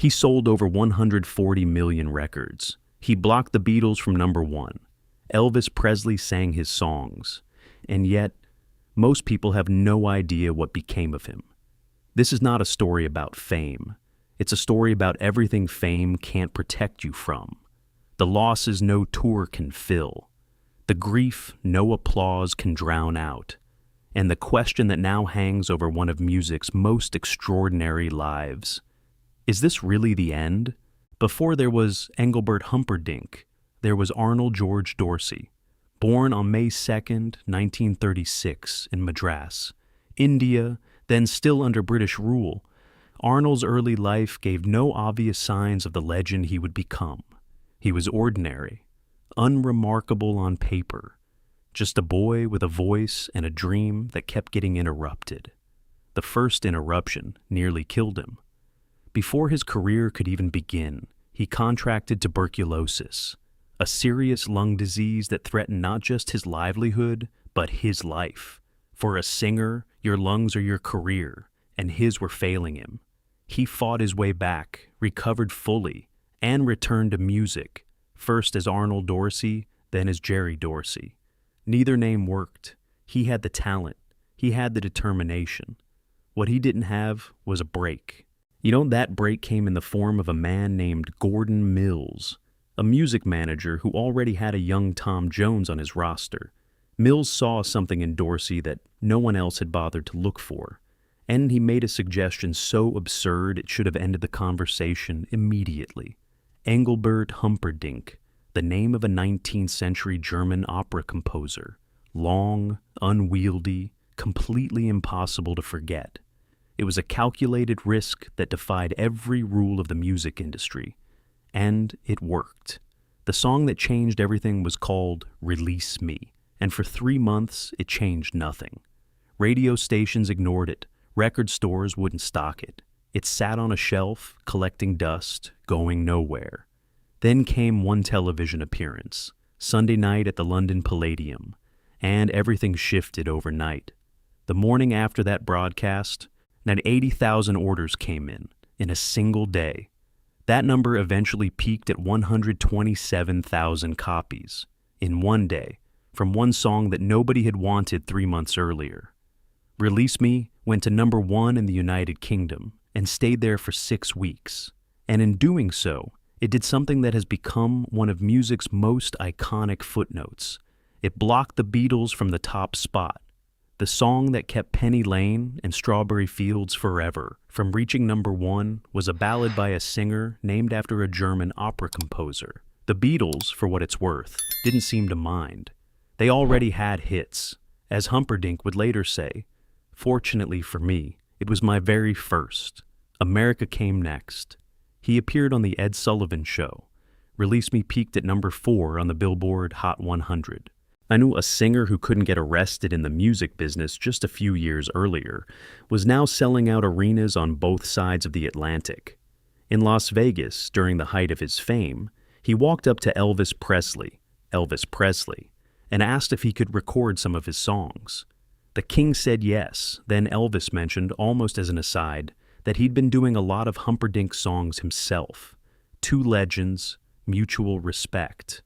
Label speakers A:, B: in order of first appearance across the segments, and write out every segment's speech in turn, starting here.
A: He sold over 140 million records. He blocked the Beatles from number one. Elvis Presley sang his songs. And yet, most people have no idea what became of him. This is not a story about fame. It's a story about everything fame can't protect you from. The losses no tour can fill. The grief no applause can drown out. And the question that now hangs over one of music's most extraordinary lives. Is this really the end? Before there was Engelbert Humperdinck, there was Arnold George Dorsey, born on May 2nd, 1936, in Madras, India, then still under British rule. Arnold's early life gave no obvious signs of the legend he would become. He was ordinary, unremarkable on paper, just a boy with a voice and a dream that kept getting interrupted. The first interruption nearly killed him. Before his career could even begin, he contracted tuberculosis, a serious lung disease that threatened not just his livelihood, but his life. For a singer, your lungs are your career, and his were failing him. He fought his way back, recovered fully, and returned to music, first as Arnold Dorsey, then as Jerry Dorsey. Neither name worked. He had the talent. He had the determination. What he didn't have was a break. That break came in the form of a man named Gordon Mills, a music manager who already had a young Tom Jones on his roster. Mills saw something in Dorsey that no one else had bothered to look for, and he made a suggestion so absurd it should have ended the conversation immediately. Engelbert Humperdinck, the name of a 19th century German opera composer, long, unwieldy, completely impossible to forget. It was a calculated risk that defied every rule of the music industry. And it worked. The song that changed everything was called Release Me, and for 3 months it changed nothing. Radio stations ignored it. Record stores wouldn't stock it. It sat on a shelf, collecting dust, going nowhere. Then came one television appearance, Sunday night at the London Palladium, and everything shifted overnight. The morning after that broadcast, 80,000 orders came in a single day. That number eventually peaked at 127,000 copies in one day from one song that nobody had wanted 3 months earlier. Release Me went to number one in the United Kingdom and stayed there for 6 weeks. And in doing so, it did something that has become one of music's most iconic footnotes. It blocked the Beatles from the top spot. The song that kept Penny Lane and Strawberry Fields Forever from reaching number one was a ballad by a singer named after a German opera composer. The Beatles, for what it's worth, didn't seem to mind. They already had hits. As Humperdinck would later say, "Fortunately for me, it was my very first. America came next." He appeared on The Ed Sullivan Show. Release Me peaked at number 4 on the Billboard Hot 100. I knew a singer who couldn't get arrested in the music business just a few years earlier was now selling out arenas on both sides of the Atlantic. In Las Vegas, during the height of his fame, he walked up to Elvis Presley, and asked if he could record some of his songs. The King said yes. Then Elvis mentioned, almost as an aside, that he'd been doing a lot of Humperdinck songs himself. Two legends, mutual respect.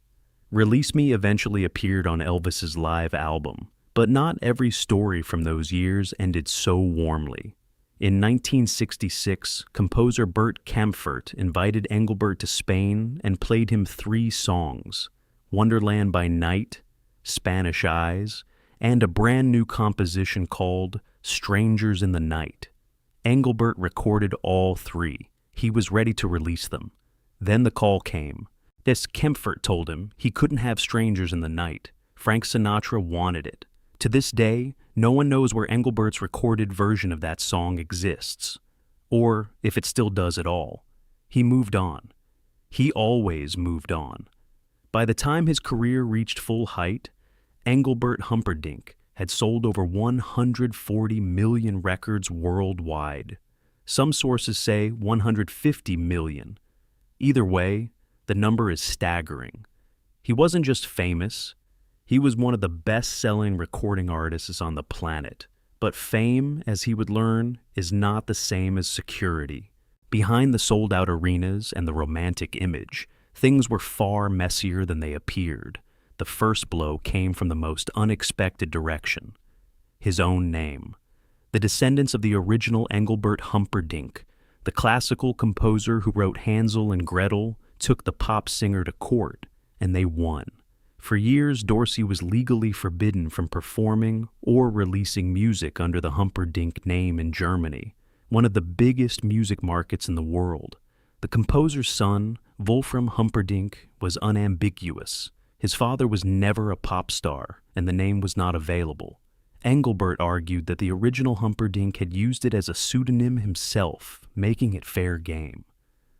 A: Release Me eventually appeared on Elvis's live album, but not every story from those years ended so warmly. In 1966, composer Bert Kaempfert invited Engelbert to Spain and played him 3 songs, Wonderland by Night, Spanish Eyes, and a brand new composition called Strangers in the Night. Engelbert recorded all 3. He was ready to release them. Then the call came. This Kaempfert told him he couldn't have Strangers in the Night. Frank Sinatra wanted it. To this day, no one knows where Engelbert's recorded version of that song exists, or if it still does at all. He moved on. He always moved on. By the time his career reached full height, Engelbert Humperdinck had sold over 140 million records worldwide. Some sources say 150 million. Either way, the number is staggering. He wasn't just famous, he was one of the best-selling recording artists on the planet. But fame, as he would learn, is not the same as security. Behind the sold-out arenas and the romantic image, things were far messier than they appeared. The first blow came from the most unexpected direction: his own name. The descendants of the original Engelbert Humperdinck, the classical composer who wrote Hansel and Gretel, took the pop singer to court, and they won. For years, Dorsey was legally forbidden from performing or releasing music under the Humperdinck name in Germany, one of the biggest music markets in the world. The composer's son, Wolfram Humperdinck, was unambiguous. His father was never a pop star, and the name was not available. Engelbert argued that the original Humperdinck had used it as a pseudonym himself, making it fair game.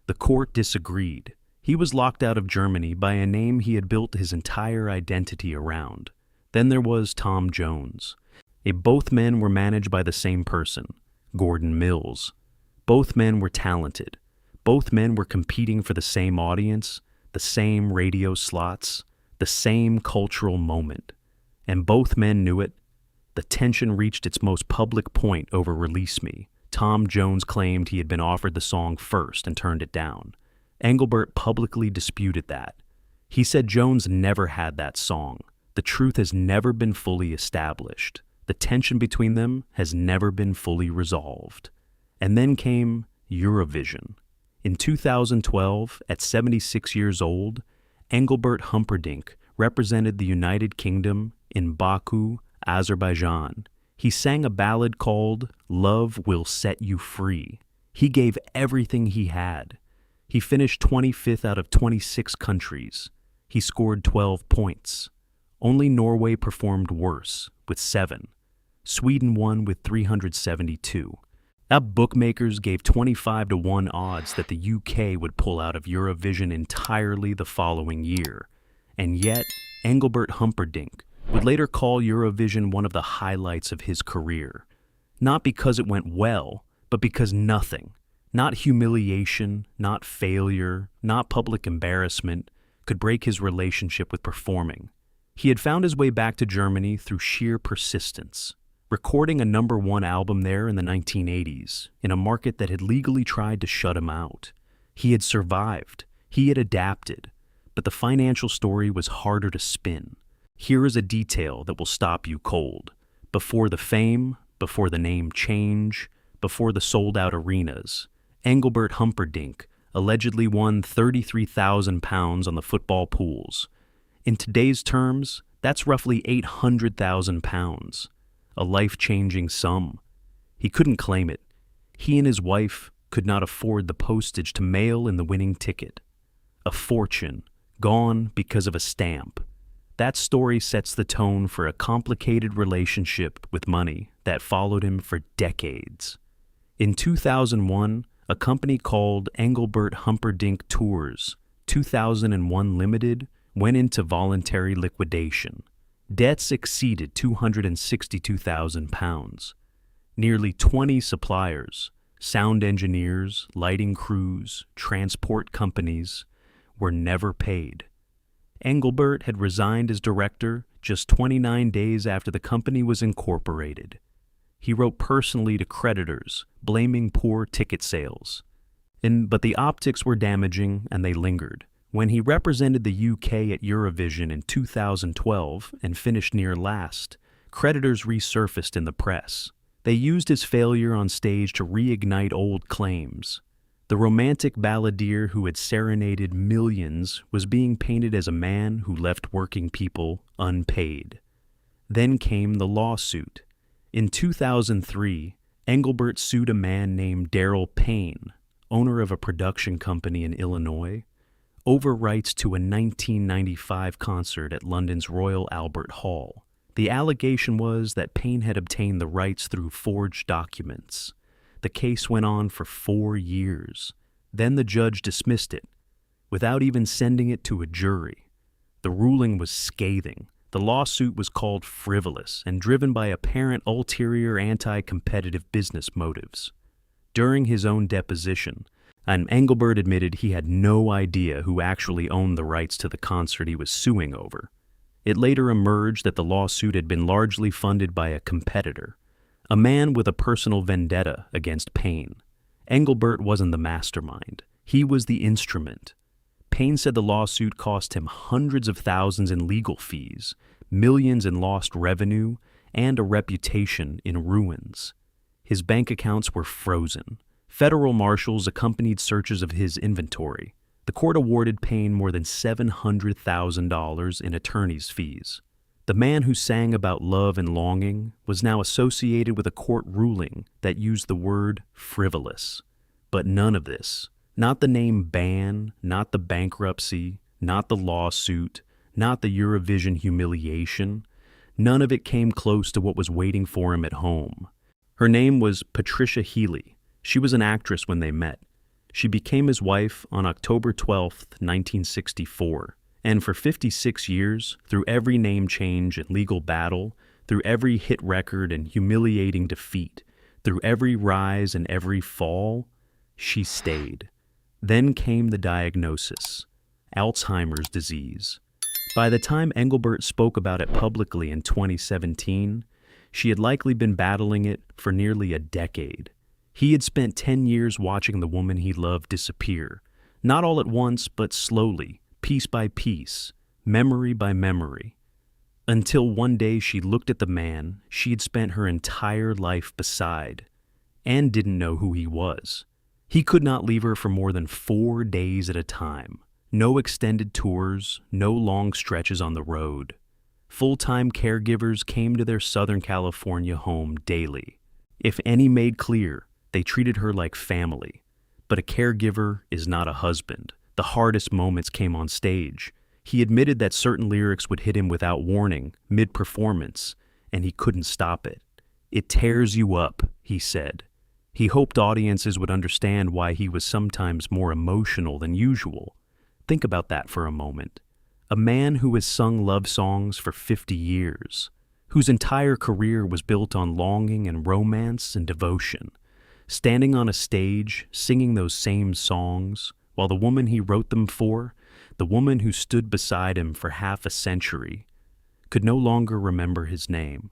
A: The court disagreed. He was locked out of Germany by a name he had built his entire identity around. Then there was Tom Jones. Both men were managed by the same person, Gordon Mills. Both men were talented. Both men were competing for the same audience, the same radio slots, the same cultural moment. And both men knew it. The tension reached its most public point over Release Me. Tom Jones claimed he had been offered the song first and turned it down. Engelbert publicly disputed that. He said Jones never had that song. The truth has never been fully established. The tension between them has never been fully resolved. And then came Eurovision. In 2012, at 76 years old, Engelbert Humperdinck represented the United Kingdom in Baku, Azerbaijan. He sang a ballad called "Love Will Set You Free." He gave everything he had. He finished 25th out of 26 countries. He scored 12 points. Only Norway performed worse, with 7. Sweden won with 372. Bookmakers gave 25-1 odds that the UK would pull out of Eurovision entirely the following year. And yet, Engelbert Humperdinck would later call Eurovision one of the highlights of his career. Not because it went well, but because nothing, not humiliation, not failure, not public embarrassment, could break his relationship with performing. He had found his way back to Germany through sheer persistence, recording a #1 album there in the 1980s, in a market that had legally tried to shut him out. He had survived, he had adapted, but the financial story was harder to spin. Here is a detail that will stop you cold. Before the fame, before the name change, before the sold-out arenas, Engelbert Humperdinck allegedly won £33,000 on the football pools. In today's terms, that's roughly £800,000, a life-changing sum. He couldn't claim it. He and his wife could not afford the postage to mail in the winning ticket. A fortune, gone because of a stamp. That story sets the tone for a complicated relationship with money that followed him for decades. In 2001, a company called Engelbert Humperdinck Tours, 2001 Limited, went into voluntary liquidation. Debts exceeded £262,000. Nearly 20 suppliers, sound engineers, lighting crews, transport companies, were never paid. Engelbert had resigned as director just 29 days after the company was incorporated. He wrote personally to creditors, blaming poor ticket sales. But the optics were damaging, and they lingered. When he represented the UK at Eurovision in 2012 and finished near last, creditors resurfaced in the press. They used his failure on stage to reignite old claims. The romantic balladeer who had serenaded millions was being painted as a man who left working people unpaid. Then came the lawsuit. In 2003, Engelbert sued a man named Daryl Payne, owner of a production company in Illinois, over rights to a 1995 concert at London's Royal Albert Hall. The allegation was that Payne had obtained the rights through forged documents. The case went on for 4 years. Then the judge dismissed it, without even sending it to a jury. The ruling was scathing. The lawsuit was called frivolous and driven by apparent ulterior anti-competitive business motives. During his own deposition, Engelbert admitted he had no idea who actually owned the rights to the concert he was suing over. It later emerged that the lawsuit had been largely funded by a competitor, a man with a personal vendetta against Payne. Engelbert wasn't the mastermind. He was the instrument. Payne said the lawsuit cost him hundreds of thousands in legal fees, millions in lost revenue, and a reputation in ruins. His bank accounts were frozen. Federal marshals accompanied searches of his inventory. The court awarded Payne more than $700,000 in attorney's fees. The man who sang about love and longing was now associated with a court ruling that used the word frivolous. But none of this, not the name ban, not the bankruptcy, not the lawsuit, not the Eurovision humiliation, none of it came close to what was waiting for him at home. Her name was Patricia Healy. She was an actress when they met. She became his wife on October 12, 1964. And for 56 years, through every name change and legal battle, through every hit record and humiliating defeat, through every rise and every fall, she stayed. Then came the diagnosis, Alzheimer's disease. By the time Engelbert spoke about it publicly in 2017, she had likely been battling it for nearly a decade. He had spent 10 years watching the woman he loved disappear, not all at once, but slowly, piece by piece, memory by memory, until one day she looked at the man she had spent her entire life beside and didn't know who he was. He could not leave her for more than 4 days at a time. No extended tours, no long stretches on the road. Full-time caregivers came to their Southern California home daily. If any made clear, they treated her like family. But a caregiver is not a husband. The hardest moments came on stage. He admitted that certain lyrics would hit him without warning, mid-performance, and he couldn't stop it. "It tears you up," he said. He hoped audiences would understand why he was sometimes more emotional than usual. Think about that for a moment. A man who has sung love songs for 50 years, whose entire career was built on longing and romance and devotion, standing on a stage, singing those same songs, while the woman he wrote them for, the woman who stood beside him for half a century, could no longer remember his name.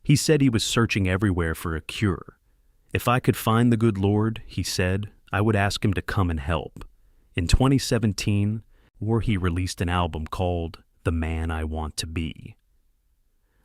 A: He said he was searching everywhere for a cure. "If I could find the good Lord," he said, "I would ask him to come and help." In 2017, he released an album called The Man I Want to Be.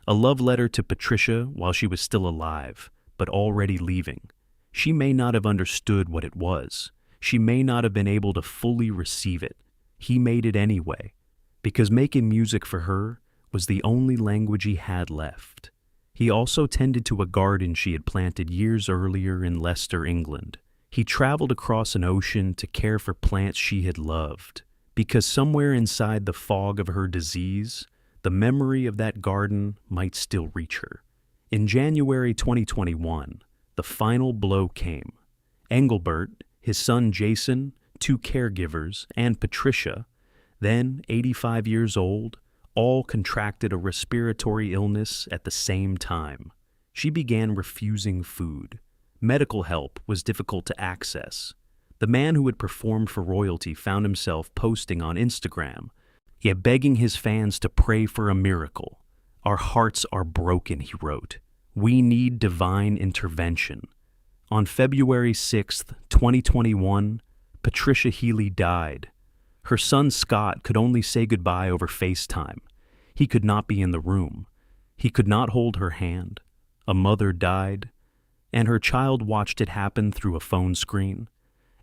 A: A love letter to Patricia while she was still alive, but already leaving. She may not have understood what it was. She may not have been able to fully receive it. He made it anyway, because making music for her was the only language he had left. He also tended to a garden she had planted years earlier in Leicester, England. He traveled across an ocean to care for plants she had loved, because somewhere inside the fog of her disease, the memory of that garden might still reach her. In January 2021, the final blow came. Engelbert, his son Jason, 2 caregivers, and Patricia, then 85 years old, all contracted a respiratory illness at the same time. She began refusing food. Medical help was difficult to access. The man who had performed for royalty found himself posting on Instagram, yet begging his fans to pray for a miracle. "Our hearts are broken," he wrote. "We need divine intervention." On February 6, 2021, Patricia Healy died. Her son Scott could only say goodbye over FaceTime. He could not be in the room. He could not hold her hand. A mother died, and her child watched it happen through a phone screen.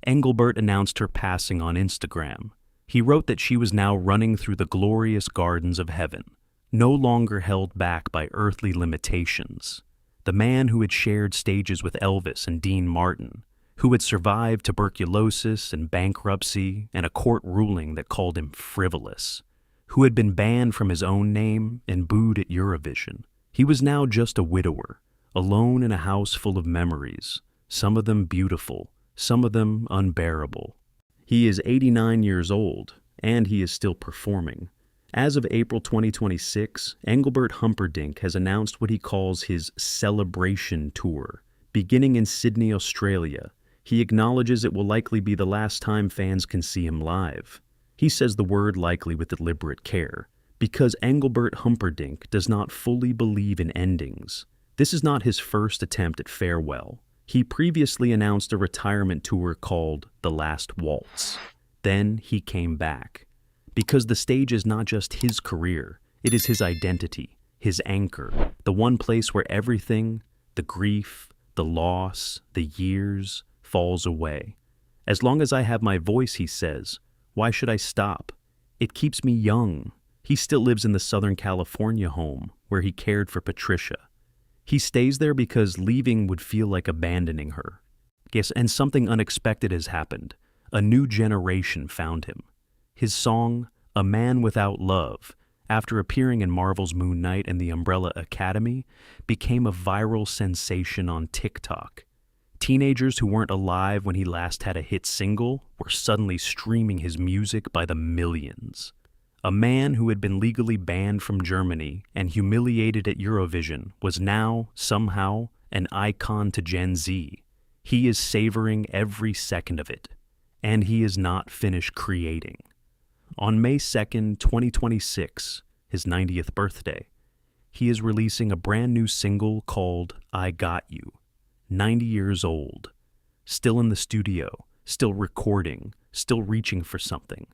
A: Engelbert announced her passing on Instagram. He wrote that she was now running through the glorious gardens of heaven, no longer held back by earthly limitations. The man who had shared stages with Elvis and Dean Martin, who had survived tuberculosis and bankruptcy and a court ruling that called him frivolous, who had been banned from his own name and booed at Eurovision. He was now just a widower, alone in a house full of memories, some of them beautiful, some of them unbearable. He is 89 years old, and he is still performing. As of April 2026, Engelbert Humperdinck has announced what he calls his Celebration Tour. Beginning in Sydney, Australia, he acknowledges it will likely be the last time fans can see him live. He says the word likely with deliberate care, because Engelbert Humperdinck does not fully believe in endings. This is not his first attempt at farewell. He previously announced a retirement tour called The Last Waltz. Then he came back. Because the stage is not just his career, it is his identity, his anchor, the one place where everything, the grief, the loss, the years, falls away. As long as I have my voice, he says, why should I stop? It keeps me young. He still lives in the Southern California home where he cared for Patricia. He stays there because leaving would feel like abandoning her. Yes, and something unexpected has happened. A new generation found him. His song, A Man Without Love, after appearing in Marvel's Moon Knight and The Umbrella Academy, became a viral sensation on TikTok. Teenagers who weren't alive when he last had a hit single were suddenly streaming his music by the millions. A man who had been legally banned from Germany and humiliated at Eurovision was now, somehow, an icon to Gen Z. He is savoring every second of it, and he is not finished creating. On May 2nd, 2026, his 90th birthday, he is releasing a brand new single called I Got You. 90 years old, still in the studio, still recording, still reaching for something.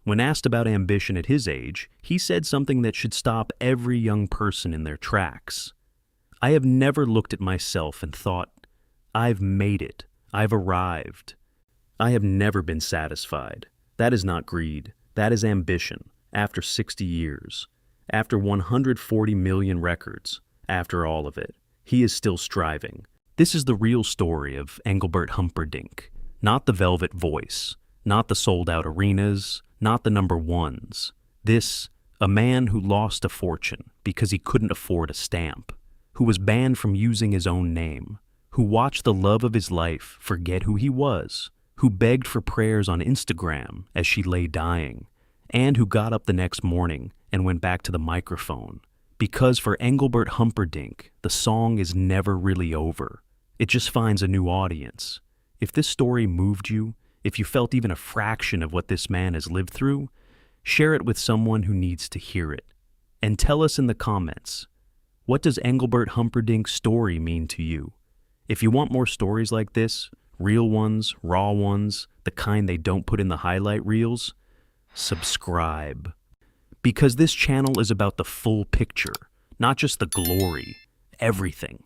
A: When asked about ambition at his age, he said something that should stop every young person in their tracks. I have never looked at myself and thought, I've made it, I've arrived. I have never been satisfied. That is not greed, that is ambition, after 60 years. After 140 million records, after all of it, he is still striving. This is the real story of Engelbert Humperdinck, not the velvet voice, not the sold-out arenas, not the number ones. This, a man who lost a fortune because he couldn't afford a stamp, who was banned from using his own name, who watched the love of his life forget who he was, who begged for prayers on Instagram as she lay dying, and who got up the next morning and went back to the microphone. Because for Engelbert Humperdinck, the song is never really over. It just finds a new audience. If this story moved you, if you felt even a fraction of what this man has lived through, share it with someone who needs to hear it. And tell us in the comments, what does Engelbert Humperdinck's story mean to you? If you want more stories like this, real ones, raw ones, the kind they don't put in the highlight reels, subscribe. Because this channel is about the full picture, not just the glory, everything.